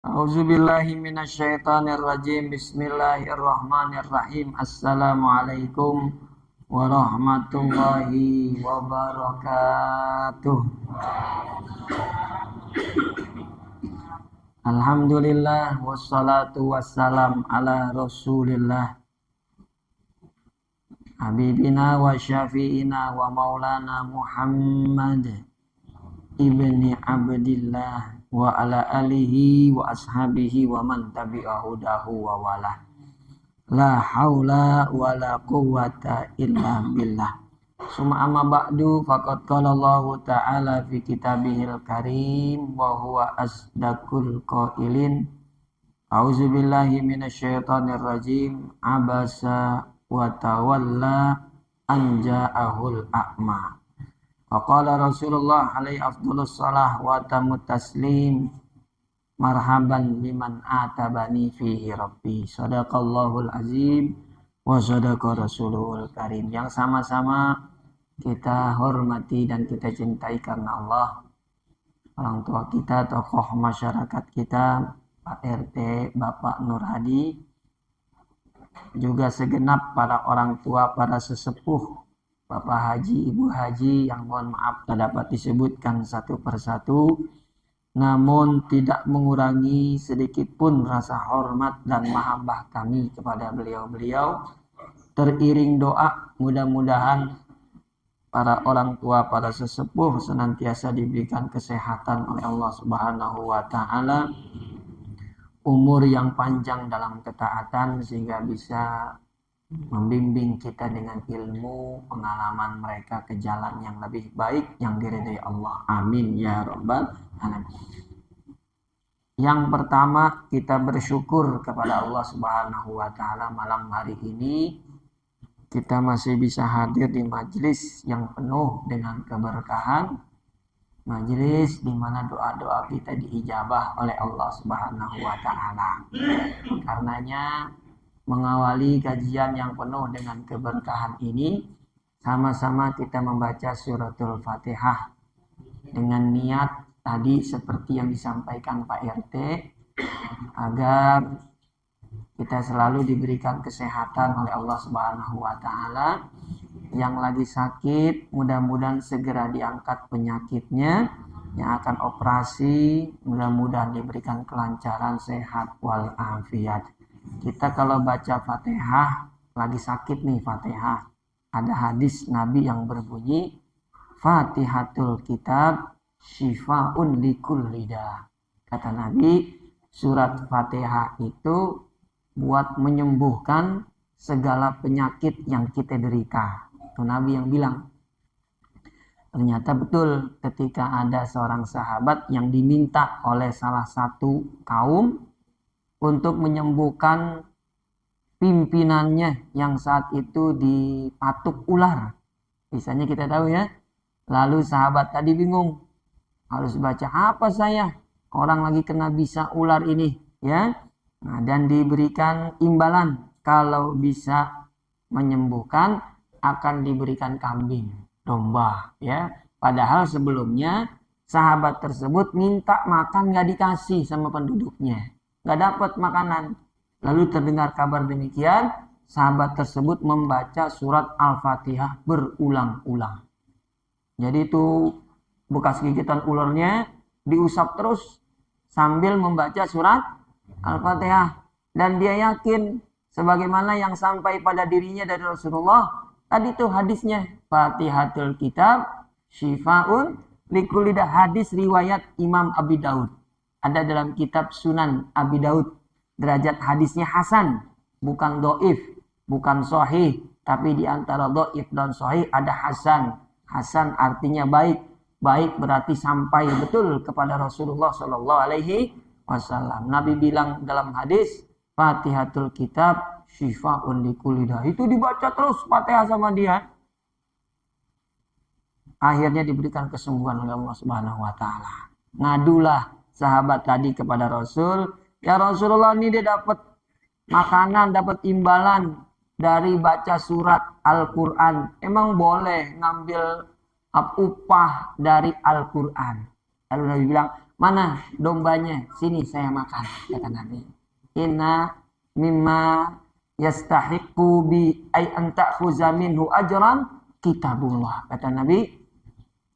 A'udzubillahi minasyaitonirrajim. Bismillahirrahmanirrahim. Assalamualaikum warahmatullahi wabarakatuh. Alhamdulillah wassalatu wassalam ala Rasulillah habibina wa syafi'ina wa maulana Muhammad ibni Abdillah wa ala alihi wa ashabihi wa man tabi'ahu dahu wa wala. La haula wa la quwwata illa billah. Summa amma ba'du faqad qala Allah ta'ala fi kitabihil karim wa huwa asdaqul qailin. A'udzu billahi minasyaitonir rajim. Abasa wa tawalla an ja'ahul a'ma. Faqala Rasulullah alaihi afdhalus shalah wa tamut taslim. Marhaban liman atabani fihi rabbi. Shadaqallahul azim wa shadaqa rasulul karim. Yang sama-sama kita hormati dan kita cintai karena Allah, orang tua kita, tokoh masyarakat kita, Pak RT, Bapak Nur Hadi, juga segenap para orang tua, para sesepuh, Bapak Haji, Ibu Haji, yang mohon maaf tak dapat disebutkan satu persatu, namun tidak mengurangi sedikit pun rasa hormat dan mahabbah kami kepada beliau-beliau. Teriring doa, mudah-mudahan para orang tua, para sesepuh senantiasa diberikan kesehatan oleh Allah Subhanahu wa Ta'ala, umur yang panjang dalam ketaatan sehingga bisa membimbing kita dengan ilmu, pengalaman mereka ke jalan yang lebih baik yang diridhai Allah. Amin ya rabbal alamin. Yang pertama, kita bersyukur kepada Allah Subhanahu wa Ta'ala malam hari ini kita masih bisa hadir di majelis yang penuh dengan keberkahan, majelis di mana doa-doa kita diijabah oleh Allah Subhanahu wa Ta'ala. Karenanya mengawali kajian yang penuh dengan keberkahan ini, sama-sama kita membaca suratul Fatihah dengan niat tadi seperti yang disampaikan Pak RT, agar kita selalu diberikan kesehatan oleh Allah Subhanahu wa Ta'ala. Yang lagi sakit, mudah-mudahan segera diangkat penyakitnya. Yang akan operasi, mudah-mudahan diberikan kelancaran, sehat walafiat. Kita kalau baca Fatihah, lagi sakit nih Fatihah, ada hadis Nabi yang berbunyi, Fatihatul kitab syifa'un likulli da. Kata Nabi, surat Fatihah itu buat menyembuhkan segala penyakit yang kita derita. Itu Nabi yang bilang. Ternyata betul, ketika ada seorang sahabat yang diminta oleh salah satu kaum untuk menyembuhkan pimpinannya yang saat itu dipatuk ular. Misalnya kita tahu ya. Lalu sahabat tadi bingung, harus baca apa saya? Orang lagi kena bisa ular ini, ya. Nah, dan diberikan imbalan, kalau bisa menyembuhkan akan diberikan kambing, domba, ya. Padahal sebelumnya sahabat tersebut minta makan gak dikasih sama penduduknya, gak dapat makanan. Lalu terdengar kabar demikian, sahabat tersebut membaca surat Al-Fatihah berulang-ulang. Jadi itu bekas gigitan ularnya diusap terus sambil membaca surat Al-Fatihah, dan dia yakin sebagaimana yang sampai pada dirinya dari Rasulullah tadi tuh hadisnya, Fatihatul kitab syifa'un likulli da. Hadis riwayat Imam Abi Daud, ada dalam kitab Sunan Abi Daud. Derajat hadisnya hasan, bukan doif, bukan sahih, tapi di antara doif dan sahih ada hasan. Hasan artinya baik, baik berarti sampai betul kepada Rasulullah Shallallahu Alaihi Wasallam. Nabi bilang dalam hadis, Fatihatul kitab syifa'un likulli da. Itu dibaca terus Fatihah sama dia. Akhirnya diberikan kesembuhan oleh Allah Subhanahu wa Ta'ala. Ngadulah sahabat tadi kepada Rasul, ya Rasulullah, ini dia dapat makanan, dapat imbalan dari baca surat Al-Quran. Emang boleh ngambil upah dari Al-Quran? Lalu Nabi bilang, Mana dombanya? Sini saya makan, kata Nabi. Inna mimma yastahiqu bi ay an ta'khuza minhu ajran kitabullah. Kata Nabi,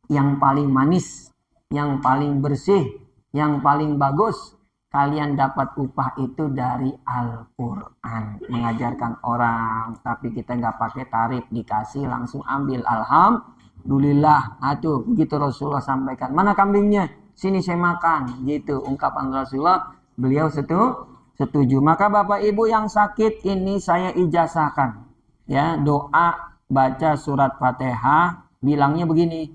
yang paling manis, yang paling bersih, yang paling bagus kalian dapat upah itu dari Al-Quran. Mengajarkan orang, tapi kita nggak pakai tarif, dikasih langsung ambil. Alhamdulillah. Tuh, begitu Rasulullah sampaikan. Mana kambingnya? Sini saya makan. Gitu ungkapan Rasulullah. Beliau setuju. Maka Bapak Ibu yang sakit ini saya ijazahkan. Ya, doa baca surat Fatihah. Bilangnya begini.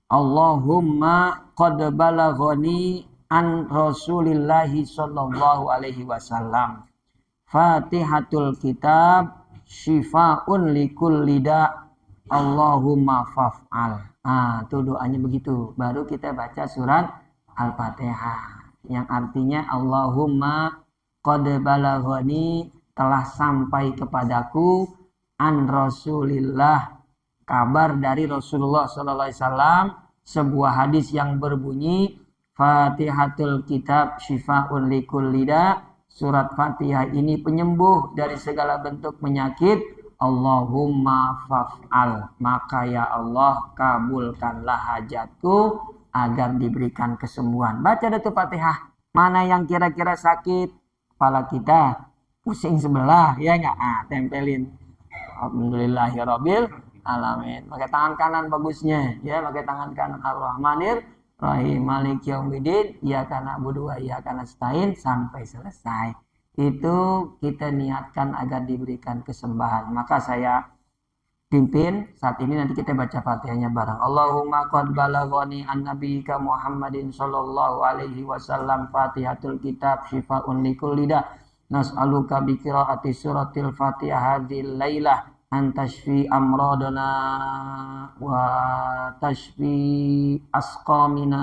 Allahumma qad balaghani an Rasulillahi sallallahu alaihi wasallam Fatihatul kitab syifaun likulli da Allahumma faf'al. Itu doanya begitu. Baru kita baca surat Al-Fatihah yang artinya Allahumma qad balaghani, telah sampai kepadaku, an Rasulillah, kabar dari Rasulullah sallallahu alaihi wasallam, sebuah hadis yang berbunyi Fatihatul kitab syifaun likulli da, surat Fatihah ini penyembuh dari segala bentuk penyakit. Allahumma faf'al, maka ya Allah kabulkanlah hajatku agar diberikan kesembuhan. Baca datu Fatihah. Mana yang kira-kira sakit kepala kita, pusing sebelah, ya enggak? Tempelin alhamdulillahirabbil alamin. Pakai tangan kanan bagusnya, ya, pakai tangan kanan Ar-Rahmanir Rahim Maliki Yaumiddin, iyyaka na'budu wa iyyaka nasta'in sampai selesai. Itu kita niatkan agar diberikan kesembuhan. Maka saya pimpin saat ini, nanti kita baca Fatihahnya bareng. Allahumma qad balaghani an nabiyyika Muhammadin sallallahu alaihi wasallam Fatihatul kitab syifaun likulli da. Nas'aluka bi qiraati suratil Fatihah hadhil lailah an tashfi amradana wa tashfi asqamina.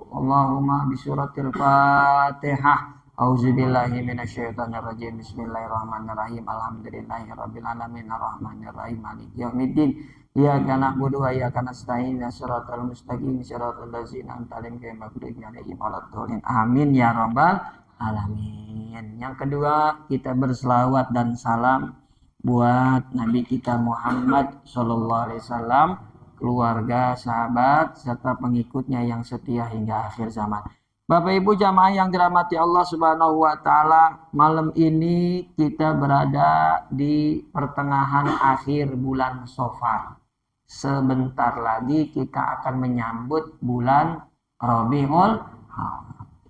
Allahumma bi suratil Fatihah. Auzubillahi minasyaitonirrajim. Bismillahirrahmanirrahim. Alhamdulillahirabbil alamin arrahmanirrahim maliki yaumiddin. Iyyaka na'budu wa iyyaka nasta'in. Shiratal mustaqim shiratal ladzina an'amta 'alaihim waladdallin. Amin ya rabbal alamin. Yang kedua, kita berselawat dan salam buat Nabi kita Muhammad sallallahu alaihi wasallam, keluarga, sahabat, serta pengikutnya yang setia hingga akhir zaman. Bapak Ibu jamaah yang dirahmati Allah Subhanahu wa taala, malam ini kita berada di pertengahan akhir bulan Shofar. Sebentar lagi kita akan menyambut bulan Rabiul Awwal,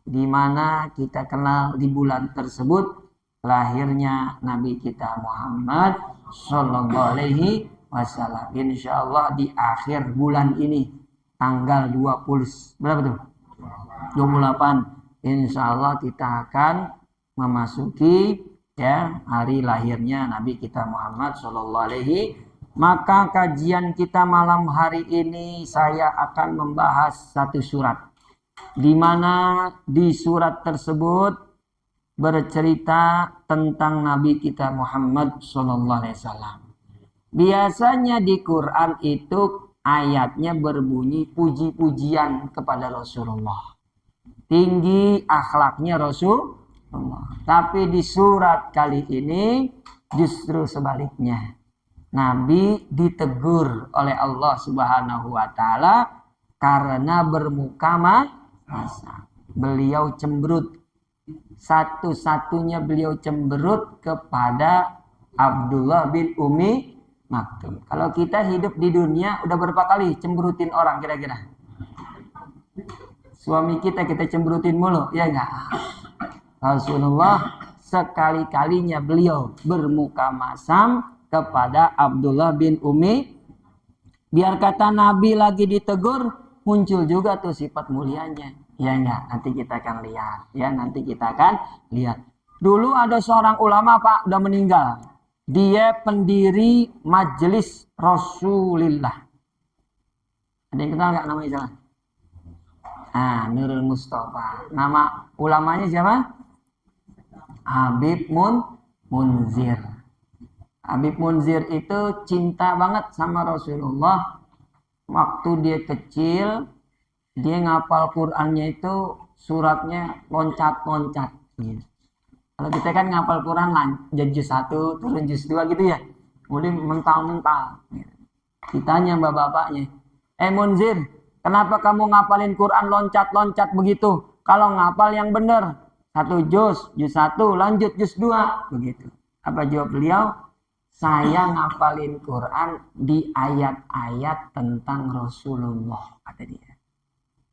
di mana kita kenal di bulan tersebut lahirnya Nabi kita Muhammad sallallahu alaihi wasallam. Insyaallah di akhir bulan ini tanggal 20 berapa tuh? 28. Insyaallah kita akan memasuki ya hari lahirnya Nabi kita Muhammad sallallahu alaihi. Maka kajian kita malam hari ini saya akan membahas satu surat, di mana di surat tersebut bercerita tentang Nabi kita Muhammad sallallahu alaihi wasallam. Biasanya di Quran itu ayatnya berbunyi puji-pujian kepada Rasulullah. Tinggi akhlaknya Rasulullah. Tapi di surat kali ini justru sebaliknya. Nabi ditegur oleh Allah Subhanahu wa taala karena bermuka masa. Beliau cemberut. Satu-satunya beliau cemberut kepada Abdullah bin Umi Maktum. Kalau kita hidup di dunia udah berapa kali cemberutin orang kira-kira? Suami kita cemberutin mulu, ya enggak? Rasulullah sekali-kalinya beliau bermuka masam kepada Abdullah bin Umi. Biar kata Nabi lagi ditegur, muncul juga tuh sifat mulianya. Ya enggak? Nanti kita akan lihat. Ya, nanti kita akan lihat. Dulu ada seorang ulama Pak, udah meninggal. Dia pendiri Majelis Rasulillah. Ada yang kenal enggak namanya siapa? Nurul Mustafa. Nama ulamanya siapa? Habib Munzir. Habib Munzir itu cinta banget sama Rasulullah. waktu dia kecil, dia ngapal Qurannya itu suratnya loncat-loncat. Gitu. Kalau kita kan ngapal Quran juz 1, turun juz 2 gitu ya. Kemudian mental-mental. Gitu. Ditanya bapak-bapaknya, Munzir, kenapa kamu ngapalin Quran loncat-loncat begitu? Kalau ngapal yang benar, 1 juz 1, lanjut juz 2. Begitu. Apa jawab beliau? Saya ngapalin Quran di ayat-ayat tentang Rasulullah, kata dia.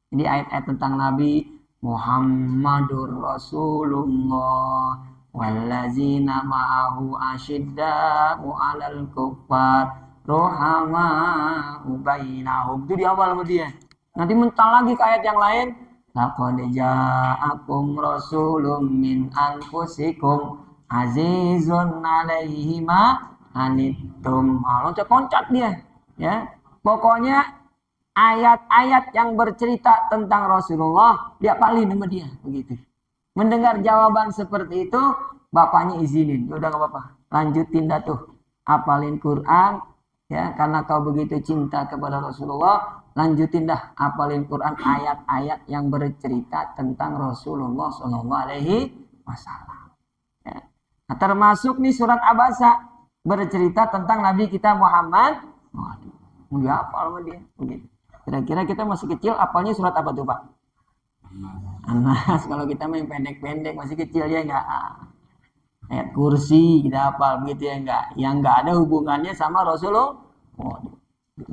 Jadi ayat-ayat tentang Nabi Muhammadur Rasulullah wallazina ma'ahu asyidda'u 'alal kuffar rohama'u bainahum. Itu di awal sama dia. Nanti mental lagi ke ayat yang lain. Laqad ja'akum rasulun min anfusikum azizun 'alaihi ma anittum. Loncat-loncat dia, ya. Pokoknya ayat-ayat yang bercerita tentang Rasulullah dia paling sama dia, begitu. Mendengar jawaban seperti itu, bapaknya izinin, udah nggak apa-apa, lanjutin dah tuh, apalin Quran, ya, karena kau begitu cinta kepada Rasulullah, lanjutin dah, apalin Quran ayat-ayat yang bercerita tentang Rasulullah Shallallahu Alaihi Wasallam. Ya. Nah, termasuk nih surat Abasa bercerita tentang Nabi kita Muhammad. Waduh, nggak hafal sama dia, begitu. Kira-kira kita masih kecil, apalnya surat apa tuh Pak? Anas. Kalau kita main pendek-pendek masih kecil ya enggak. Ayat kursi kita hafal begitu ya enggak. Yang enggak ada hubungannya sama Rasulullah. Waduh,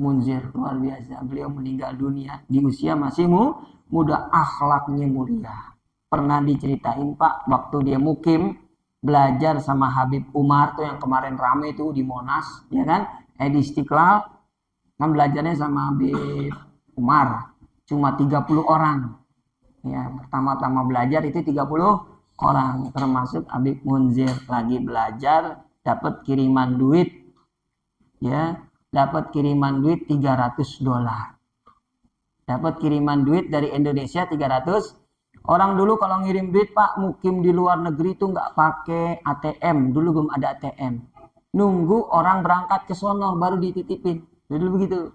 Munzir luar biasa. Beliau meninggal dunia di usia masih muda, akhlaknya mulia. Pernah diceritain Pak, waktu dia mukim belajar sama Habib Umar tuh yang kemarin rame itu di Monas, ya kan? Di Istiqlal. Kan belajarnya sama Habib Umar cuma 30 orang. Ya, pertama-tama belajar itu 30 orang, termasuk Habib Munzir lagi belajar dapat kiriman duit. Ya, dapat kiriman duit $300. Dapat kiriman duit dari Indonesia 300. Orang dulu kalau ngirim duit Pak, mukim di luar negeri itu nggak pakai ATM, dulu belum ada ATM. Nunggu orang berangkat ke sono baru dititipin. Dulu begitu.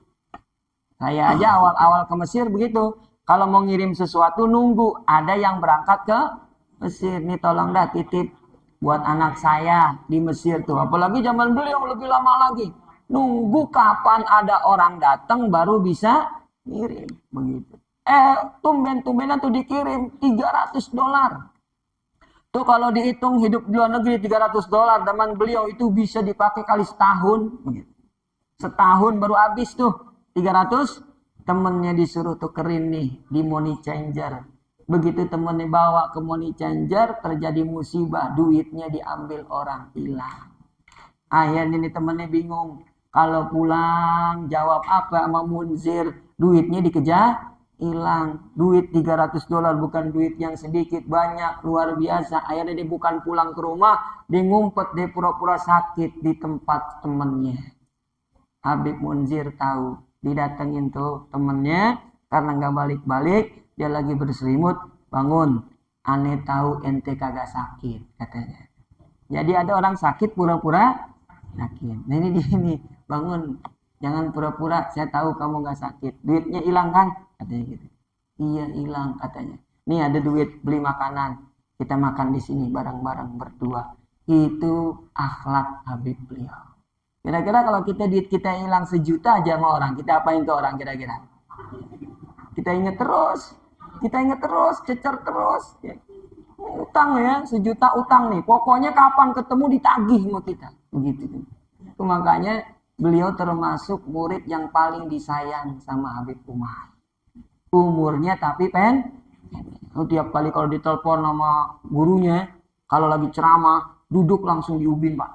Saya aja awal-awal ke Mesir begitu. Kalau mau ngirim sesuatu nunggu ada yang berangkat ke Mesir. Nih tolong dah titip buat anak saya di Mesir tuh. Apalagi zaman beliau lebih lama lagi. Nunggu kapan ada orang datang baru bisa ngirim begitu. Tumben-tumbenan tuh dikirim $300. Tuh kalau dihitung hidup di luar negeri $300 zaman beliau itu bisa dipakai kali setahun begitu. Setahun baru habis tuh 300. Temennya disuruh tukerin nih di money changer. Begitu temennya bawa ke money changer, terjadi musibah, duitnya diambil orang, hilang. Akhirnya nih temennya bingung. Kalau pulang jawab apa sama Munzir, duitnya dikejar, hilang. Duit $300 bukan duit yang sedikit, banyak, luar biasa. Akhirnya dia bukan pulang ke rumah, dia ngumpet, dia pura-pura sakit di tempat temennya. Habib Munzir tahu, didatengin tuh temennya, karena nggak balik-balik, dia lagi berselimut, bangun, aneh tahu ente kagak sakit, katanya. Jadi ada orang sakit pura-pura sakit. Nah ini dia nih, bangun, jangan pura-pura, saya tahu kamu nggak sakit, duitnya hilang kan, katanya gitu. Iya hilang, katanya. Nih ada duit beli makanan, kita makan di sini bareng-bareng berdua. Itu akhlak Habib beliau. Kira-kira kalau duit kita hilang 1 juta aja sama orang, kita apain ke orang kira-kira? Kita inget terus, cecer terus. Ya. Utang ya, 1 juta utang nih. Pokoknya kapan ketemu ditagih sama kita. Begitu. Itu makanya beliau termasuk murid yang paling disayang sama Habib Umar. Umurnya tapi tiap kali kalau ditelepon sama gurunya, kalau lagi ceramah, duduk langsung diubin Pak.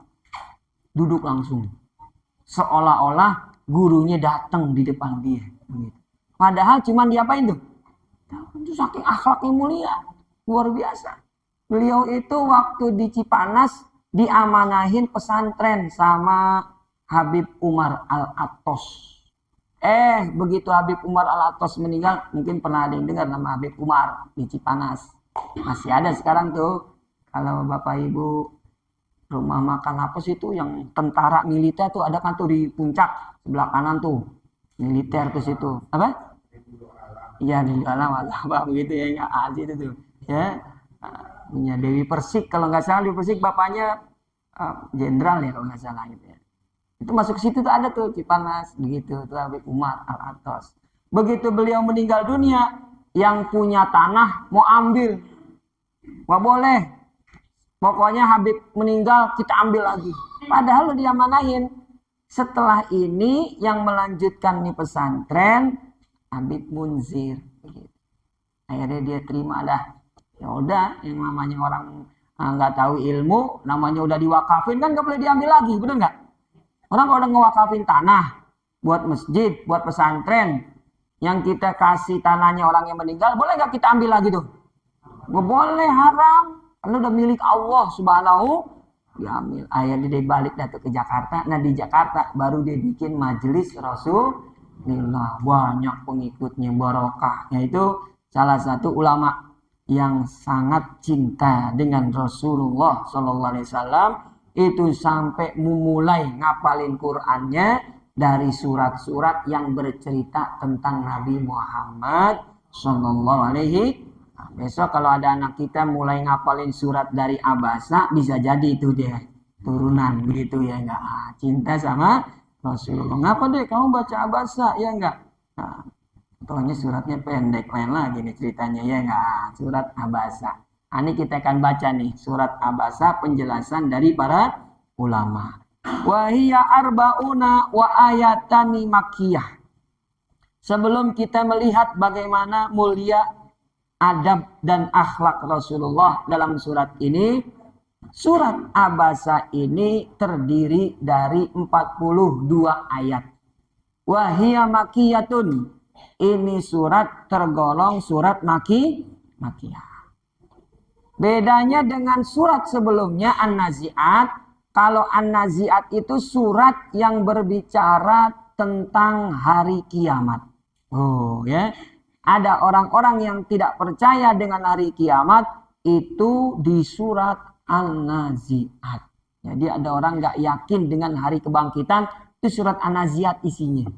Duduk langsung. Seolah-olah gurunya datang di depan dia. Padahal cuman diapain tuh? Itu saking akhlaknya mulia. Luar biasa. Beliau itu waktu di Cipanas diamanahin pesantren sama Habib Umar Al-Attos. Begitu Habib Umar Al-Attos meninggal, mungkin pernah ada yang dengar nama Habib Umar di Cipanas. Masih ada sekarang tuh. Kalau Bapak Ibu rumah makan apa sih itu yang tentara militer tuh ada kan tuh di puncak sebelah kanan tuh. militer ke situ. Apa? Iya di dalam apa begitu ya, nggak asik itu tuh. Ya, punya Dewi Persik kalau nggak salah. Dewi Persik bapaknya jenderal ya kalau nggak salah gitu ya. Itu masuk situ tuh ada tuh Cipanas begitu tuh Habib Umar Al-Atos. Begitu beliau meninggal dunia, yang punya tanah mau ambil, nggak boleh. Pokoknya Habib meninggal kita ambil lagi. Padahal dia manahin. Setelah ini yang melanjutkan nih pesantren Habib Munzir. Akhirnya dia terima dah. Ya udah, yang namanya orang nggak tahu ilmu, namanya udah diwakafin kan nggak boleh diambil lagi, bener nggak? Orang kalau udah ngewakafin tanah buat masjid, buat pesantren, yang kita kasih tanahnya orang yang meninggal, boleh nggak kita ambil lagi tuh? Nggak boleh, haram. Karena udah milik Allah Subhanahu, diambil. Akhirnya dia balik datang ke Jakarta. Nah di Jakarta baru dia bikin majelis Rasulullah. Banyak pengikutnya, barokah. Yaitu salah satu ulama yang sangat cinta dengan Rasulullah SAW. Itu sampai memulai ngapalin Qur'annya dari surat-surat yang bercerita tentang Nabi Muhammad SAW. Besok kalau ada anak kita mulai ngapalin surat dari Abasa, bisa jadi itu dia turunan begitu ya enggak. Cinta sama Rasulullah. Ngapa deh kamu baca Abasa ya enggak? Nah, pokoknya suratnya pendek, lain lagi nih ceritanya ya enggak. Surat Abasa. Ini kita akan baca nih surat Abasa, penjelasan dari para ulama. Wahiyya arba'una wa ayatani makkiyah. Sebelum kita melihat bagaimana mulia adab dan akhlak Rasulullah dalam surat ini, surat Abasa ini terdiri dari 42 ayat. Wahiyya makiyatun. Ini surat tergolong surat makiyah. Bedanya dengan surat sebelumnya An-Nazi'at. Kalau An-Nazi'at itu surat yang berbicara tentang hari kiamat. Oh ya. Ada orang-orang yang tidak percaya dengan hari kiamat itu di surat An-Nazi'at. Jadi ada orang nggak yakin dengan hari kebangkitan, itu surat An-Nazi'at isinya.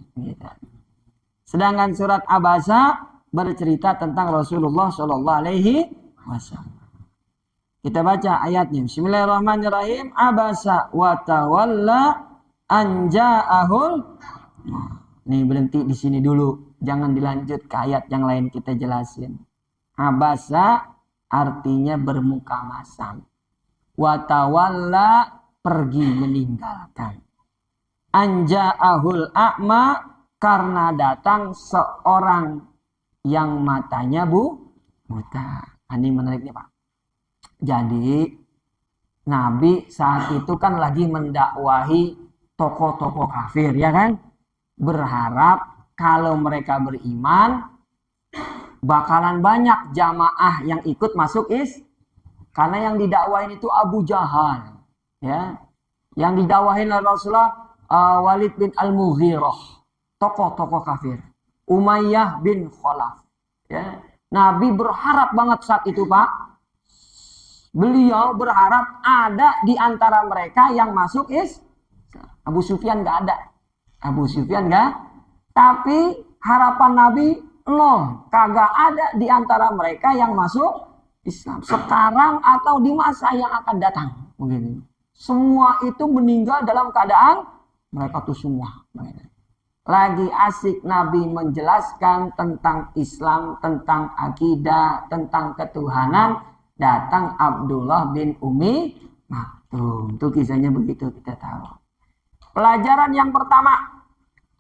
Sedangkan surat Abasa bercerita tentang Rasulullah SAW. Kita baca ayatnya. Bismillahirrahmanirrahim. Abasa wa tawalla an ja'ahul. Nih berhenti di sini dulu. Jangan dilanjut ke ayat yang lain, kita jelasin. Abasa artinya bermuka masam. Watawalla pergi meninggalkan. Anja'ahul a'ma karena datang seorang yang matanya buta. Ini menariknya Pak. Jadi Nabi saat itu kan lagi mendakwahi tokoh-tokoh kafir ya kan. Berharap kalau mereka beriman, bakalan banyak jamaah yang ikut masuk karena yang didakwain itu Abu Jahal, ya, yang didakwain oleh Rasulullah Walid bin Al-Mughirah, tokoh-tokoh kafir, Umayyah bin Khalaf, ya. Nabi berharap banget saat itu Pak, beliau berharap ada di antara mereka yang masuk Abu Sufyan nggak ada, Tapi harapan Nabi nol, kagak ada di antara mereka yang masuk Islam sekarang atau di masa yang akan datang. Begini. Semua itu meninggal dalam keadaan mereka tuh semua. Lagi asik Nabi menjelaskan tentang Islam, tentang akidah, tentang ketuhanan, datang Abdullah bin Umi Maktum. Itu kisahnya begitu kita tahu. Pelajaran yang pertama.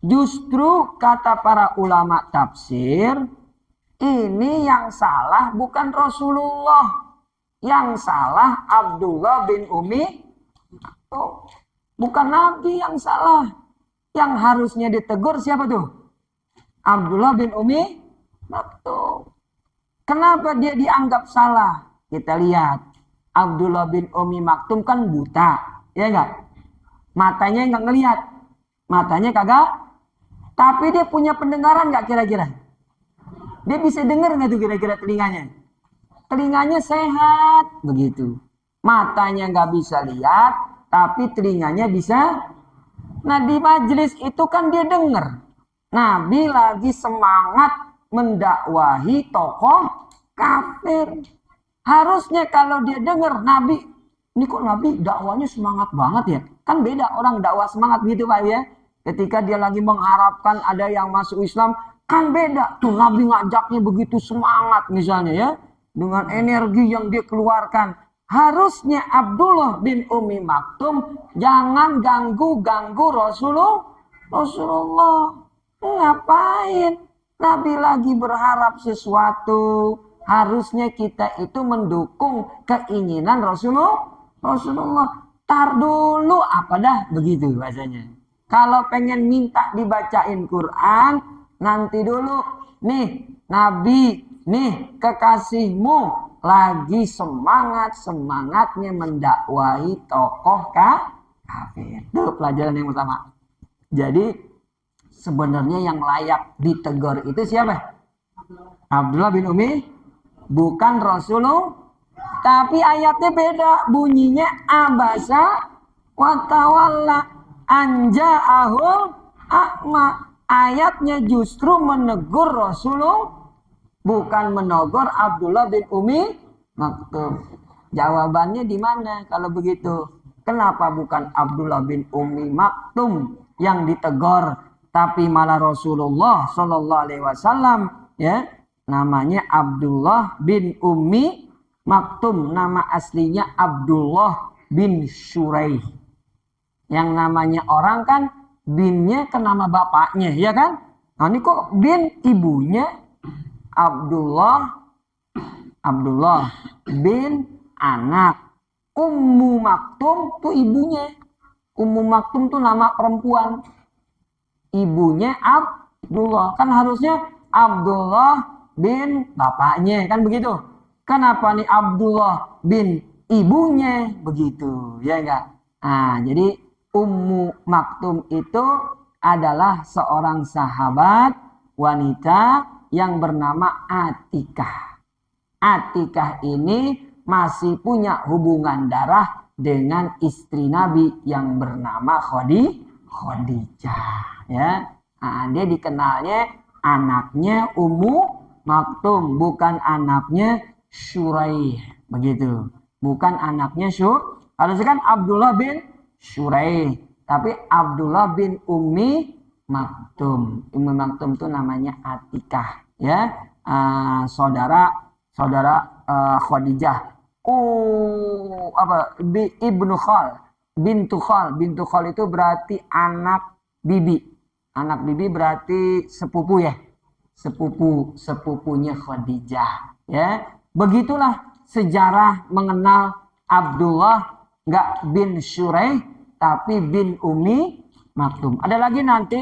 Justru kata para ulama tafsir, ini yang salah bukan Rasulullah. Yang salah Abdullah bin Umi. Bukan Nabi yang salah. Yang harusnya ditegur siapa tuh? Abdullah bin Umi Maktum. Kenapa dia dianggap salah? Kita lihat. Abdullah bin Umi Maktum kan buta. Ya enggak? Matanya enggak ngelihat. Matanya kagak. Tapi dia punya pendengaran nggak kira-kira? Dia bisa dengar nggak tuh kira-kira telinganya? Telinganya sehat, begitu. Matanya nggak bisa lihat, tapi telinganya bisa. Nah di majelis itu kan dia dengar. Nabi lagi semangat mendakwahi tokoh kafir. Harusnya kalau dia dengar Nabi, ini kok Nabi dakwanya semangat banget ya? Kan beda orang dakwah semangat gitu Pak ya. Ketika dia lagi mengharapkan ada yang masuk Islam, kan beda. Tuh Nabi ngajaknya begitu semangat misalnya ya. Dengan energi yang dia keluarkan. Harusnya Abdullah bin Ummi Maktum jangan ganggu-ganggu Rasulullah. Ngapain? Nabi lagi berharap sesuatu. Harusnya kita itu mendukung keinginan Rasulullah. Tar dulu apa dah begitu bahasanya. Kalau pengen minta dibacain Quran, nanti dulu. Nih, Nabi, nih kekasihmu lagi semangatnya mendakwahi tokoh kafir. Itu pelajaran yang pertama. Jadi sebenarnya yang layak ditegur itu siapa? Abdullah bin Umi, bukan Rasulullah. Tapi ayatnya beda, bunyinya abasa wa tawalla anja'ahul a'ma. Ayatnya justru menegur Rasulullah, bukan menegur Abdullah bin Umi Maktum. Jawabannya di mana kalau begitu? Kenapa bukan Abdullah bin Umi Maktum yang ditegur, tapi malah Rasulullah Shallallahu Alaihi Wasallam ya? Namanya Abdullah bin Umi Maktum, nama aslinya Abdullah bin Shuraih. Yang namanya orang kan binnya ke nama bapaknya, ya kan? Nah ini kok bin ibunya Abdullah bin anak. Ummu Maktum tuh ibunya. Ummu Maktum tuh nama perempuan. Ibunya Abdullah. Kan harusnya Abdullah bin bapaknya, kan begitu? Kenapa nih Abdullah bin ibunya begitu, ya enggak? Nah, jadi Ummu Maktum itu adalah seorang sahabat wanita yang bernama Atikah. Atikah ini masih punya hubungan darah dengan istri Nabi yang bernama Khadijah. Ya, nah, dia dikenalnya anaknya Ummu Maktum, bukan anaknya Shuraih, begitu. Bukan anaknya harusnya kan Abdullah bin Shuraih, tapi Abdullah bin Ummi Maktum. Ummi Maktum itu namanya Atikah, ya, saudara Khadijah. Ibnu Khal, bintu Khal itu berarti anak bibi. Anak bibi berarti sepupu ya, sepupunya Khadijah, ya. Begitulah sejarah mengenal Abdullah, nggak bin Shuraih tapi bin Ummi Maktum. Ada lagi nanti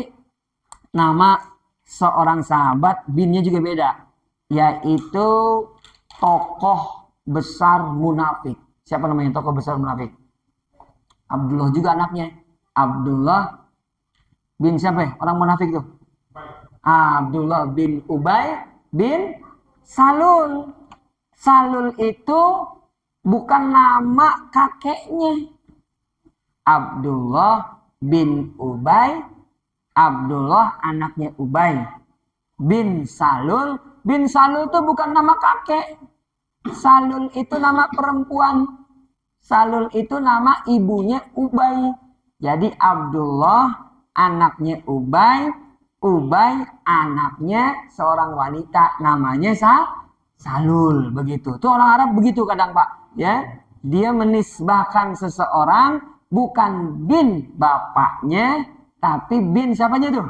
nama seorang sahabat binnya juga beda, yaitu tokoh besar munafik. Siapa namanya tokoh besar munafik? Abdullah juga anaknya. Abdullah bin siapa? Orang munafik itu. Abdullah bin Ubay bin Salul. Salul itu bukan nama kakeknya. Abdullah bin Ubay, Abdullah anaknya Ubay bin Salul. Bin Salul itu bukan nama kakek. Salul itu nama perempuan. Salul itu nama ibunya Ubay. Jadi Abdullah anaknya Ubay, Ubay anaknya seorang wanita namanya Salul, begitu. Tuh orang Arab begitu kadang Pak, ya. Dia menisbahkan seseorang bukan bin bapaknya, tapi bin siapanya tuh?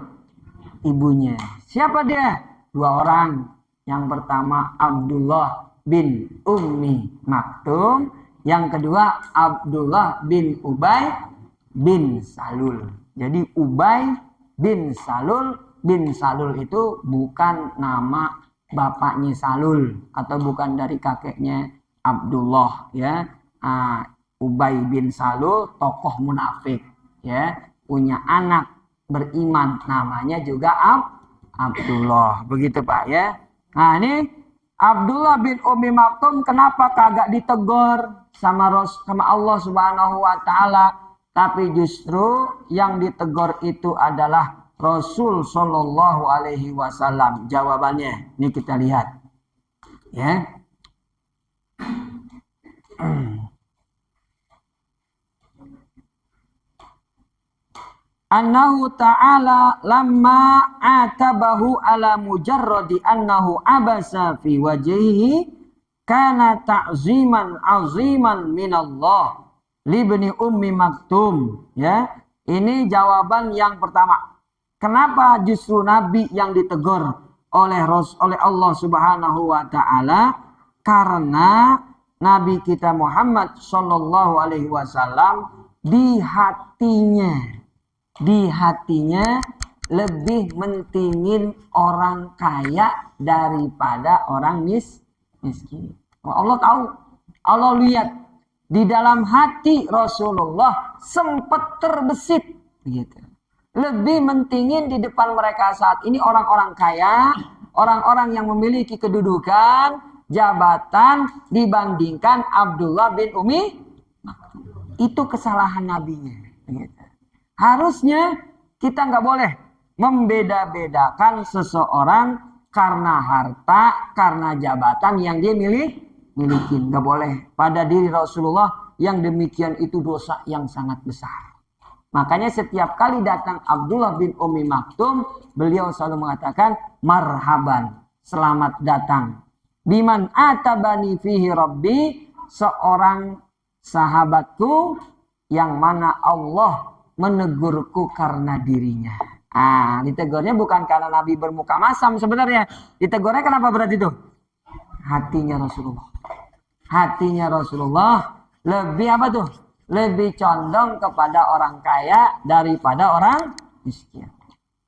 Ibunya. Siapa dia? Dua orang. Yang pertama Abdullah bin Ummi Maktum, yang kedua Abdullah bin Ubay bin Salul. Jadi Ubay bin Salul itu bukan nama bapaknya Salul atau bukan dari kakeknya Abdullah, ya. Ubay bin Salul tokoh munafik, ya, punya anak beriman namanya juga Abdullah, begitu Pak, ya. Nah ini Abdullah bin Ummi Maktum kenapa kagak ditegur sama Allah Subhanahu wa taala, tapi justru yang ditegur itu adalah Rasul Shallallahu Alaihi Wasallam? Jawabannya, ini kita lihat, ya. Annahu ta'ala lamma atabahu ala mujarradi annahu abasa fi wajhihi kana ta'ziman aziman minallah libni ummi maktum, ya. Ini jawaban yang pertama. Kenapa justru Nabi yang ditegur oleh Allah Subhanahu wa taala? Karena Nabi kita Muhammad sallallahu alaihi wasallam di hatinya lebih mentingin orang kaya daripada orang miskin. Allah tahu, Allah lihat di dalam hati Rasulullah sempat terbesit begitu. Lebih mentingin di depan mereka saat ini orang-orang kaya, orang-orang yang memiliki kedudukan, jabatan dibandingkan Abdullah bin Umi. Itu kesalahan nabinya. Begitu. Harusnya kita nggak boleh membeda-bedakan seseorang karena harta, karena jabatan yang dia miliki. Nggak boleh. Pada diri Rasulullah yang demikian itu dosa yang sangat besar. Makanya setiap kali datang Abdullah bin Ummi Maktum, beliau selalu mengatakan marhaban, selamat datang. Biman atabani fihi rabbi, seorang sahabatku yang mana Allah menegurku karena dirinya. Ditegurnya bukan karena Nabi bermuka masam sebenarnya. Ditegurnya kenapa berarti itu? Hatinya Rasulullah. Hatinya Rasulullah lebih apa tuh? Lebih condong kepada orang kaya daripada orang miskin.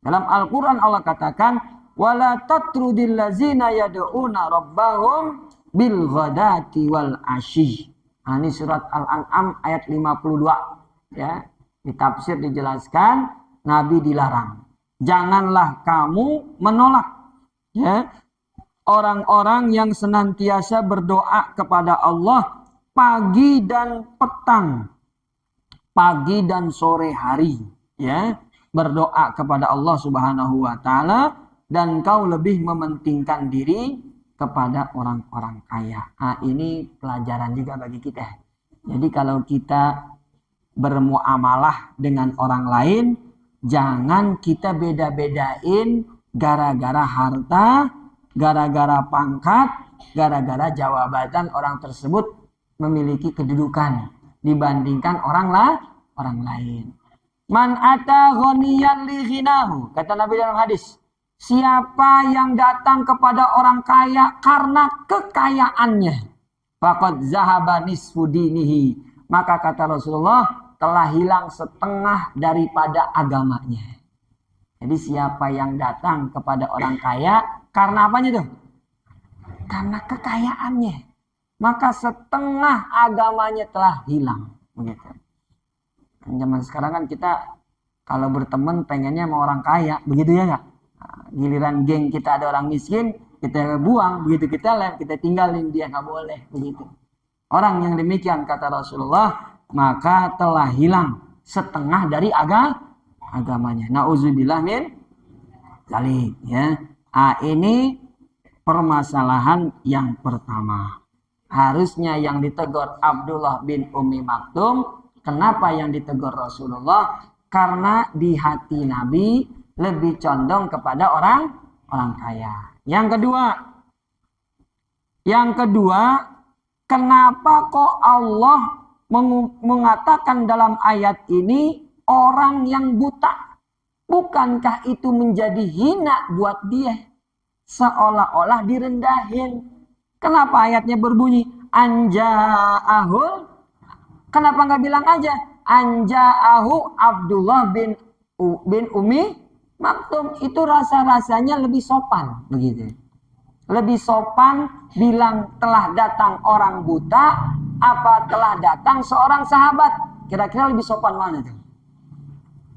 Dalam Al-Quran Allah katakan, wala tatrudil lazina yad'una rabbahum bil ghadati wal asyi. Ini surat Al-An'am ayat 52. Ya. Di tafsir dijelaskan, Nabi dilarang. Janganlah kamu menolak, ya, orang-orang yang senantiasa berdoa kepada Allah pagi dan petang, pagi dan sore hari, ya, berdoa kepada Allah Subhanahu wa taala, dan kau lebih mementingkan diri kepada orang-orang kaya. Ini pelajaran juga bagi kita. Jadi kalau kita bermuamalah dengan orang lain, jangan kita beda-bedain gara-gara harta, gara-gara pangkat, gara-gara jabatan orang tersebut memiliki kedudukan dibandingkan orang lain. Man ata ghaniyan li ghinahu, kata Nabi dalam hadis, siapa yang datang kepada orang kaya karena kekayaannya, faqad zahaba nisfu dinihi, maka kata Rasulullah telah hilang setengah daripada agamanya. Jadi siapa yang datang kepada orang kaya karena apanya tuh? Karena kekayaannya, maka setengah agamanya telah hilang. Begitu. Zaman sekarang kan kita kalau berteman pengennya sama orang kaya, begitu ya nggak? Giliran geng kita ada orang miskin, kita buang, begitu kita lihat, kita tinggalin dia, nggak boleh begitu. Orang yang demikian kata Rasulullah, maka telah hilang setengah dari agamanya. Nauzubillah min dzalik, ya. Ini permasalahan yang pertama. Harusnya yang ditegur Abdullah bin Ummi Maktum. Kenapa yang ditegur Rasulullah? Karena di hati Nabi lebih condong kepada orang kaya. Yang kedua, kenapa kok Allah mengatakan dalam ayat ini orang yang buta? Bukankah itu menjadi hina buat dia? Seolah-olah direndahin. Kenapa ayatnya berbunyi anja'ahul? Kenapa nggak bilang aja anja'ahu Abdullah bin Ummi Maktum? Itu rasa-rasanya lebih sopan begitu. Lebih sopan bilang telah datang orang buta apa telah datang seorang sahabat? Kira-kira lebih sopan mana tuh?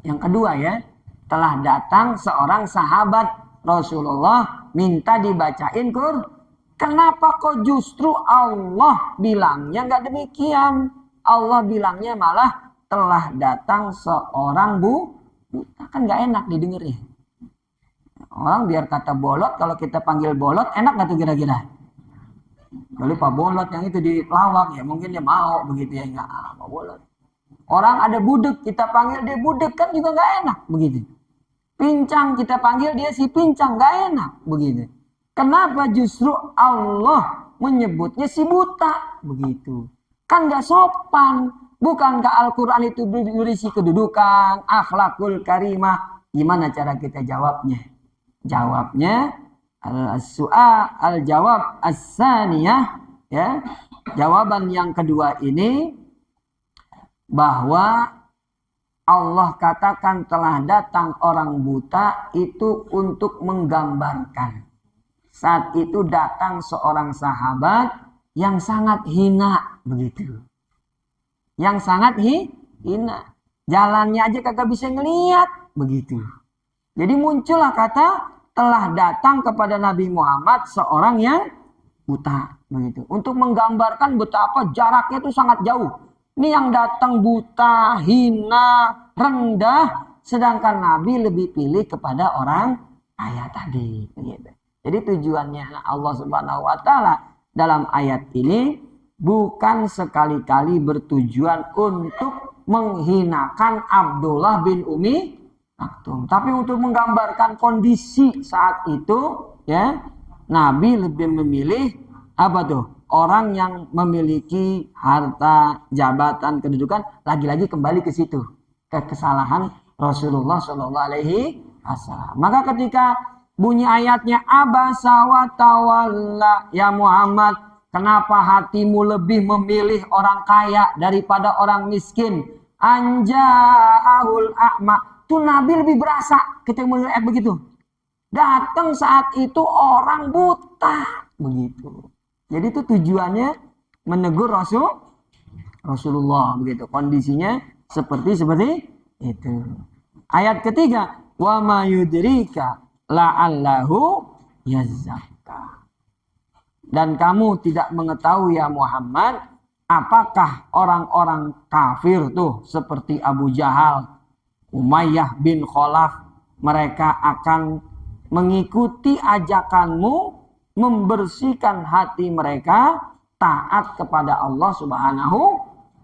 Yang kedua, ya, telah datang seorang sahabat Rasulullah minta dibacain Quran. Kenapa kok justru Allah bilangnya nggak demikian? Allah bilangnya malah telah datang seorang buta. Kan nggak enak didengarnya. Orang biar kata bolot, kalau kita panggil bolot, enak nggak tuh kira-kira? Kalau Pak Bolot yang itu di pelawak, ya mungkin dia mau begitu ya, enggak Pak Bolot. Orang ada budek, kita panggil dia budek, kan juga nggak enak begitu. Pincang, kita panggil dia si pincang, nggak enak begitu. Kenapa justru Allah menyebutnya si buta begitu? Kan nggak sopan. Bukankah Al-Quran itu berisi kedudukan, akhlakul karimah? Gimana cara kita jawabnya? Jawabnya al-jawab as-saniyah, ya. Jawaban yang kedua ini bahwa Allah katakan telah datang orang buta itu untuk menggambarkan. Saat itu datang seorang sahabat yang sangat hina begitu. Yang sangat hina. Jalannya aja kagak bisa ngelihat begitu. Jadi muncullah kata telah datang kepada Nabi Muhammad seorang yang buta begitu. Untuk menggambarkan betapa jaraknya itu sangat jauh. Ini yang datang buta, hina, rendah, sedangkan Nabi lebih pilih kepada orang kaya tadi begitu. Jadi tujuannya Allah Subhanahu wa taala dalam ayat ini bukan sekali-kali bertujuan untuk menghinakan Abdullah bin Umi Maktum, tapi untuk menggambarkan kondisi saat itu, ya, Nabi lebih memilih apa tuh? Orang yang memiliki harta, jabatan, kedudukan, lagi-lagi kembali ke situ, ke kesalahan Rasulullah Shallallahu Alaihi Wasallam. Maka ketika bunyi ayatnya abasa wa tawalla, ya Muhammad, kenapa hatimu lebih memilih orang kaya daripada orang miskin? Anja'ahul a'ma. Tuh Nabi lebih berasa ketika melihat begitu. Datang saat itu orang buta begitu. Jadi itu tujuannya menegur Rasulullah begitu. Kondisinya seperti itu. Ayat ketiga, wa ma yudrika la'allahu yazakka. Dan kamu tidak mengetahui ya Muhammad, apakah orang-orang kafir tuh seperti Abu Jahal, Umayyah bin Khalaf, mereka akan mengikuti ajakanmu membersihkan hati mereka taat kepada Allah Subhanahu.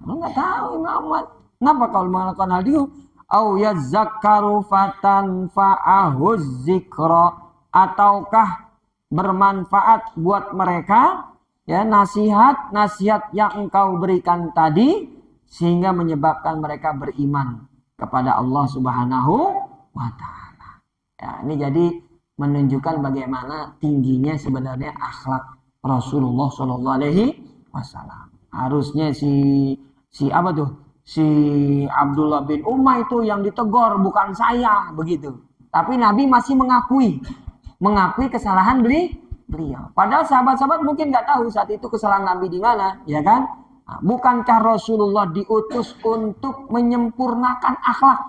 Enggak tahu Muhammad. Kenapa kalau melakukan hal itu? Au yazakkaru fatanfa'ahu dzikra, ataukah bermanfaat buat mereka ya nasihat yang engkau berikan tadi sehingga menyebabkan mereka beriman kepada Allah Subhanahu wa taala. Ya, ini jadi menunjukkan bagaimana tingginya sebenarnya akhlak Rasulullah Shallallahu Alaihi Wasallam. Harusnya si apa tuh? Si Abdullah bin Umay itu yang ditegur, bukan saya begitu. Tapi Nabi masih mengakui kesalahan beliau. Padahal sahabat-sahabat mungkin nggak tahu saat itu kesalahan Nabi di mana, ya kan? Nah, bukankah Rasulullah diutus untuk menyempurnakan akhlak?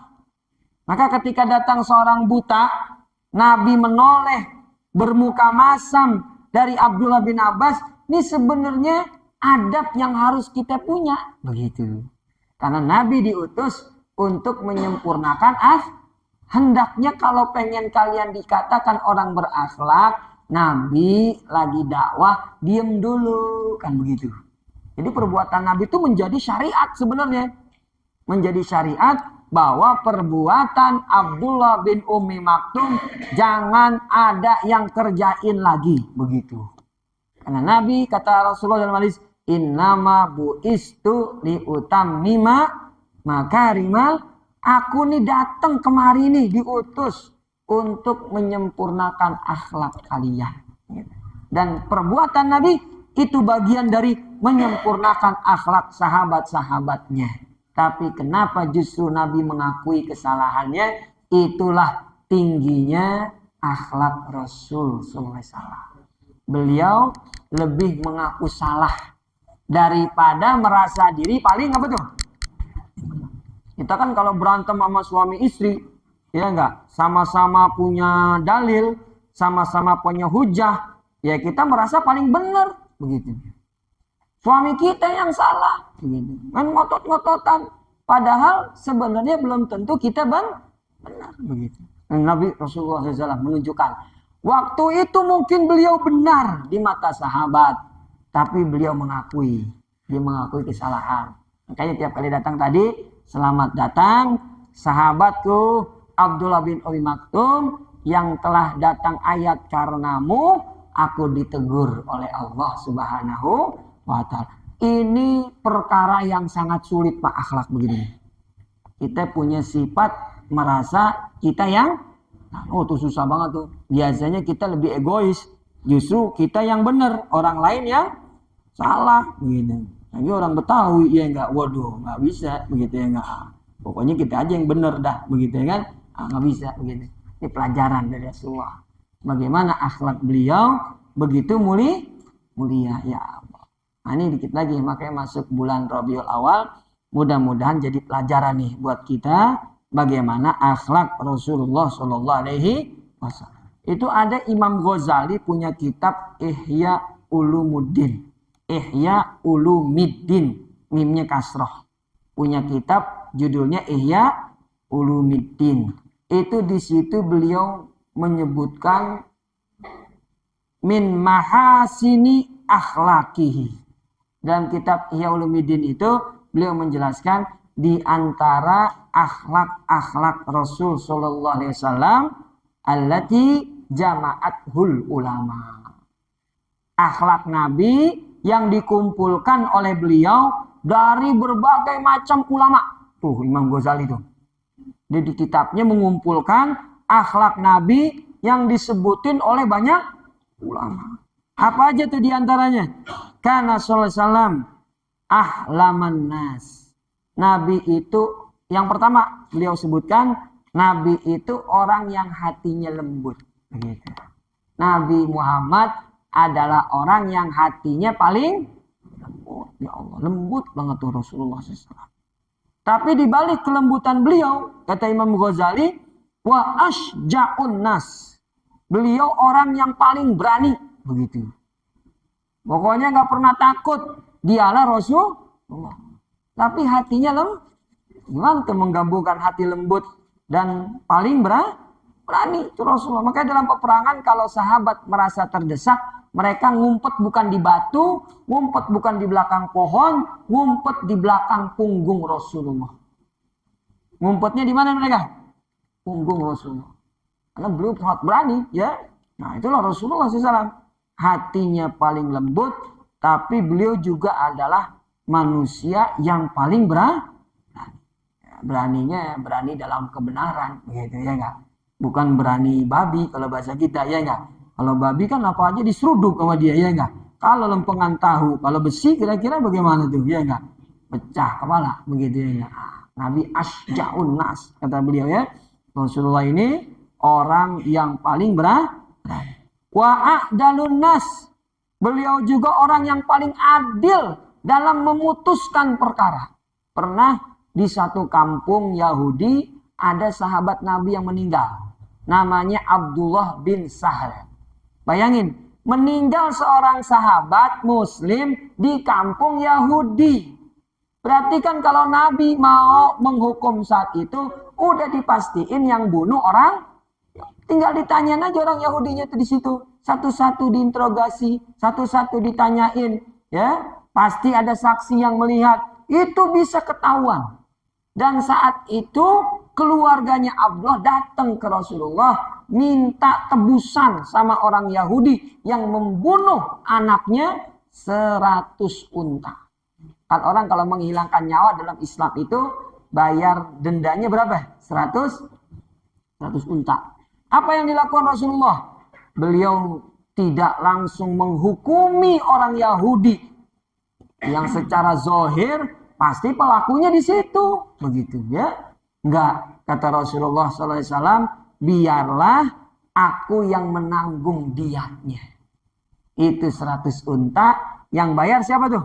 Maka ketika datang seorang buta, Nabi menoleh bermuka masam dari Abdullah bin Abbas. Ini sebenarnya adab yang harus kita punya, begitu. Karena Nabi diutus untuk menyempurnakan hendaknya kalau pengen kalian dikatakan orang berakhlak, Nabi lagi dakwah, diem dulu, kan begitu. Jadi perbuatan Nabi itu menjadi syariat sebenarnya. Menjadi syariat bahwa perbuatan Abdullah bin Ummi Maktum jangan ada yang kerjain lagi. Begitu. Karena Nabi kata Rasulullah dalam hadis, innama bu'istu liutammima makarimal. Aku nih datang kemari nih diutus untuk menyempurnakan akhlak kalian. Dan perbuatan Nabi itu bagian dari menyempurnakan akhlak sahabat-sahabatnya. Tapi kenapa justru Nabi mengakui kesalahannya? Itulah tingginya akhlak Rasul SAW. Beliau lebih mengaku salah daripada merasa diri paling apa tuh? Kita kan kalau berantem sama suami istri, ya enggak, sama-sama punya dalil, sama-sama punya hujah, ya kita merasa paling benar. Begitu. Suami kita yang salah, begitu. Kan ngotot-ngototan. Padahal sebenarnya belum tentu kita benar, begitu. Nabi Rasulullah SAW menunjukkan waktu itu mungkin beliau benar di mata sahabat, tapi beliau mengakui, dia mengakui kesalahan. Makanya tiap kali datang tadi, selamat datang sahabatku Abdullah bin Umi Maktum yang telah datang ayat karenamu, aku ditegur oleh Allah Subhanahu wa Ta'ala. Ini perkara yang sangat sulit Pak, akhlak begini. Kita punya sifat merasa kita yang oh tuh susah banget tuh. Biasanya kita lebih egois. Justru kita yang benar, orang lain yang salah begitu. Lagi orang Betawi ya enggak, waduh enggak bisa begitu ya enggak. Pokoknya kita aja yang benar dah begitu ya kan. Enggak bisa begitu. Ini pelajaran dari Rasulullah. Bagaimana akhlak beliau begitu mulia ya Allah. Nah, ini dikit lagi makanya masuk bulan Rabiul Awal. Mudah-mudahan jadi pelajaran nih buat kita bagaimana akhlak Rasulullah Shallallahu Alaihi Wasallam. Itu ada Imam Ghazali punya kitab Ihya Ulumuddin. Ihya Ulumiddin, mimnya kasroh. Punya kitab judulnya Ihya Ulumiddin. Itu di situ beliau menyebutkan min mahasini akhlakihi. Dalam kitab Ihya Ulumiddin itu beliau menjelaskan di antara akhlak-akhlak Rasul sallallahu alaihi wasallam allati jama'athul ulama. Akhlak Nabi yang dikumpulkan oleh beliau dari berbagai macam ulama. Tuh Imam Ghazali tuh. Dia di kitabnya mengumpulkan akhlak Nabi yang disebutin oleh banyak ulama. Apa aja tuh diantaranya? Karena sallallahu alaihi wasallam ahlaman nas. Nabi itu yang pertama beliau sebutkan Nabi itu orang yang hatinya lembut. Begitu. Nabi Muhammad adalah orang yang hatinya paling lembut. Ya Allah, lembut banget tuh Rasulullah SAW. Tapi di balik kelembutan beliau, kata Imam Ghazali, wa asja'un nas. Beliau orang yang paling berani. Begitu. Pokoknya nggak pernah takut. Dialah Rasulullah. Tapi hatinya lembut. Gimana tuh menggabungkan hati lembut dan paling berani itu Rasulullah. Makanya dalam peperangan kalau sahabat merasa terdesak, mereka ngumpet bukan di batu, ngumpet bukan di belakang pohon, ngumpet di belakang punggung Rasulullah. Ngumpetnya di mana mereka? Punggung Rasulullah. Karena beliau sangat berani, ya. Nah, itulah Rasulullah SAW. Hatinya paling lembut, tapi beliau juga adalah manusia yang paling berani. Beraninya berani dalam kebenaran, begitu ya enggak? Bukan berani babi kalau bahasa kita, ya enggak? Kalau babi kan apa aja diseruduk sama dia, ya enggak? Kalau lempengan tahu, kalau besi kira-kira bagaimana tuh, ya enggak? Pecah kepala, begitu ya enggak? Nabi asja'un nas, kata beliau ya. Rasulullah ini orang yang paling berani. Wa a'dalun nas. Beliau juga orang yang paling adil dalam memutuskan perkara. Pernah di satu kampung Yahudi ada sahabat Nabi yang meninggal. Namanya Abdullah bin Sahal. Bayangin, meninggal seorang sahabat muslim di kampung Yahudi. Berarti kan kalau Nabi mau menghukum saat itu, udah dipastiin yang bunuh orang. Tinggal ditanyain aja orang Yahudinya itu di situ. Satu-satu diinterogasi, satu-satu ditanyain. Ya, pasti ada saksi yang melihat. Itu bisa ketahuan. Dan saat itu keluarganya Abdullah datang ke Rasulullah minta tebusan sama orang Yahudi yang membunuh anaknya 100 unta. Kan orang kalau menghilangkan nyawa dalam Islam itu bayar dendanya berapa? 100 unta. Apa yang dilakukan Rasulullah? Beliau tidak langsung menghukumi orang Yahudi yang secara zahir pasti pelakunya di situ, begitu ya? Enggak, kata Rasulullah SAW, biarlah aku yang menanggung diatnya. Itu 100 unta, yang bayar siapa tuh?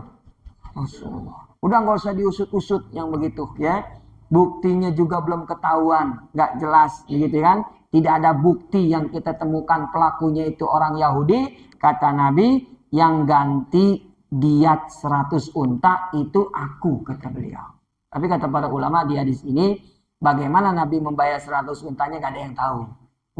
Rasulullah. Udah nggak usah diusut-usut yang begitu ya. Buktinya juga belum ketahuan, nggak jelas, begitu kan? Tidak ada bukti yang kita temukan pelakunya itu orang Yahudi. Kata Nabi, yang ganti diat 100 unta itu aku, kata beliau. Tapi kata para ulama di hadis ini, Bagaimana Nabi membayar 100 untanya gak ada yang tahu.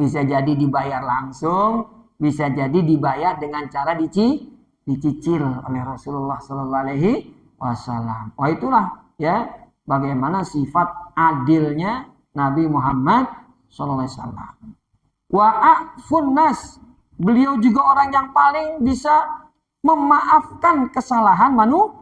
Bisa jadi dibayar langsung, bisa jadi dibayar dengan cara dicicil oleh Rasulullah Sallallahu Alaihi Wasallam. Oh itulah ya bagaimana sifat adilnya Nabi Muhammad Sallallahu Alaihi Wasallam. Wa'afun nas, beliau juga orang yang paling bisa memaafkan kesalahan manusia.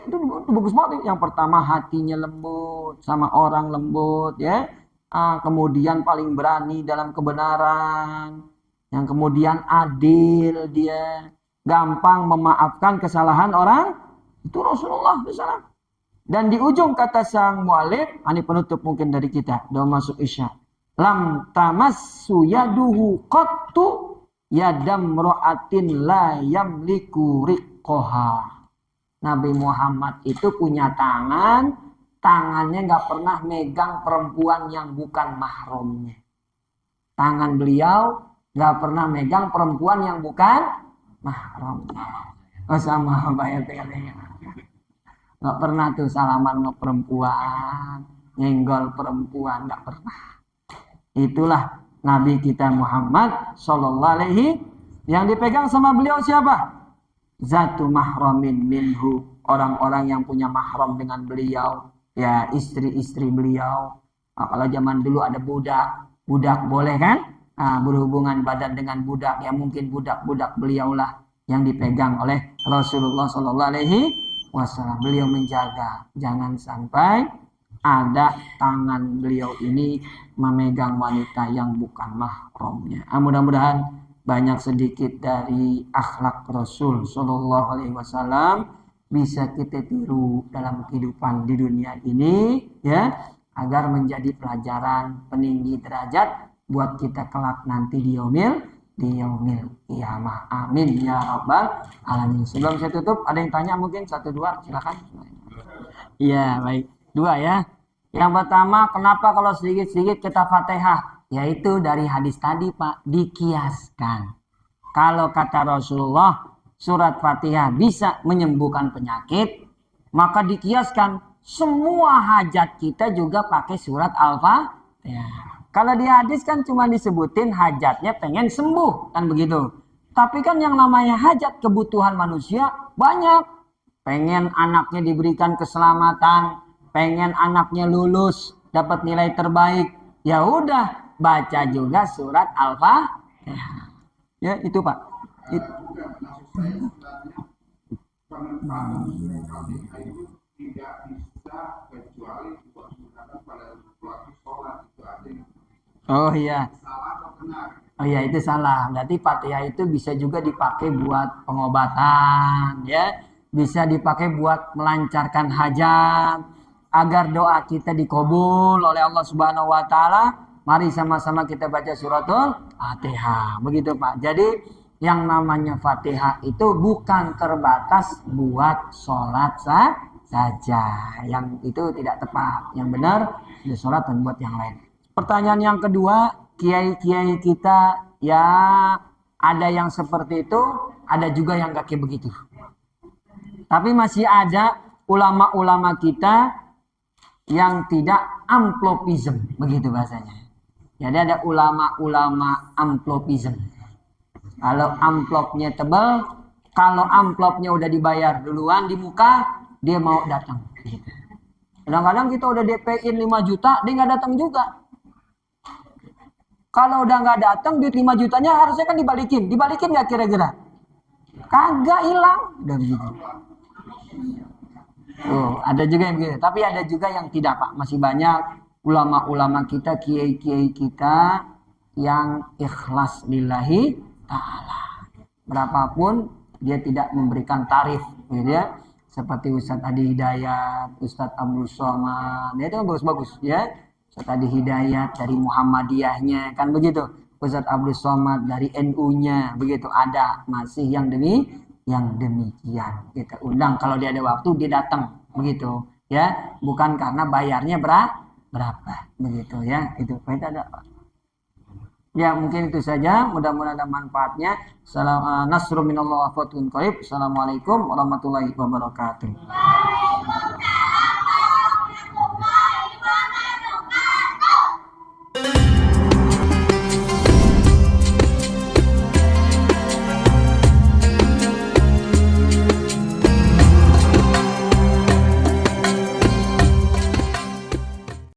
Itu bagus banget. Yang pertama hatinya lembut, sama orang lembut ya. Kemudian paling berani dalam kebenaran. Yang kemudian adil dia, gampang memaafkan kesalahan orang. Itu Rasulullah SAW. Dan di ujung kata sang mu'alif, ini penutup mungkin dari kita, doa masuk isya. Lam tamassu yaduhu qattu yadam ro'atin la yamliku riqqaha. Nabi Muhammad itu punya tangan, tangannya nggak pernah megang perempuan yang bukan mahramnya. Tangan beliau nggak pernah megang perempuan yang bukan mahramnya. Oh sama bayar katanya. Nggak pernah tuh salaman sama perempuan, nyenggol perempuan, nggak pernah. Itulah Nabi kita Muhammad Sallallahu Alaihi, yang dipegang sama beliau siapa? Zatu mahramin minhu, orang-orang yang punya mahram dengan beliau, ya istri-istri beliau. Kalau zaman dulu ada budak boleh kan? Berhubungan badan dengan budak, ya mungkin budak-budak beliau lah yang dipegang oleh Rasulullah Sallallahu Alaihi Wasallam. Beliau menjaga jangan sampai ada tangan beliau ini memegang wanita yang bukan mahramnya. Mudah-mudahan banyak sedikit dari akhlak Rasul Sallallahu Alaihi Wasallam bisa kita tiru dalam kehidupan di dunia ini, ya, agar menjadi pelajaran peninggi derajat buat kita kelak nanti di yaumil qiyamah. Amin ya rabbal alamin. Sebelum saya tutup, ada yang tanya mungkin 1 2 silakan. Iya baik, 2 ya. Yang pertama, kenapa kalau sedikit-sedikit kita Fatihah? Yaitu dari hadis tadi Pak, dikiaskan. Kalau kata Rasulullah, surat Fatihah bisa menyembuhkan penyakit, maka dikiaskan semua hajat kita juga pakai surat Al-Fatihah. Kalau di hadis kan cuma disebutin hajatnya pengen sembuh, kan begitu. Tapi kan yang namanya hajat kebutuhan manusia banyak. Pengen anaknya diberikan keselamatan, pengen anaknya lulus, dapat nilai terbaik. Ya udah, baca juga surat Al-Fatihah. Ya, itu Pak. Oh iya. Oh iya, itu salah. Berarti Fatihah itu bisa juga dipakai buat pengobatan, ya. Bisa dipakai buat melancarkan hajat, agar doa kita dikabul oleh Allah Subhanahu wa taala. Mari sama-sama kita baca suratul Fatihah. Begitu Pak. Jadi yang namanya Fatihah itu bukan terbatas buat sholat saja. Yang itu tidak tepat. Yang benar di sholat dan buat yang lain. Pertanyaan yang kedua, kiai-kiai kita ya ada yang seperti itu, ada juga yang gak kayak begitu. Tapi masih ada ulama-ulama kita yang tidak amplopism, begitu bahasanya. Jadi ada ulama-ulama amplopism. Kalau amplopnya tebal, kalau amplopnya udah dibayar duluan di muka, dia mau datang. Gitu. Kadang-kadang kita udah DP-in 5 juta, dia nggak datang juga. Kalau udah nggak datang, duit 5 jutanya harusnya kan dibalikin. Dibalikin nggak kira-kira? Kagak, hilang. Udah begitu. Ada juga yang begitu. Tapi ada juga yang tidak Pak. Masih banyak ulama-ulama kita, kiai-kiai kita yang ikhlas lillahi ta'ala. Berapapun dia tidak memberikan tarif, gitu ya. Seperti Ustadz Adi Hidayat, Ustadz Abdul Somad, dia itu kan bagus-bagus ya. Ustadz Adi Hidayat dari Muhammadiyahnya, kan begitu. Ustadz Abdul Somad dari NU-nya, begitu. Ada masih yang demikian. Kita undang kalau dia ada waktu dia datang, begitu ya. Bukan karena bayarnya berapa begitu ya. Itu kita ada. Ya mungkin itu saja, mudah-mudahan ada manfaatnya. Nasrul minallah wa fatun qarib. Assalamualaikum warahmatullahi wabarakatuh.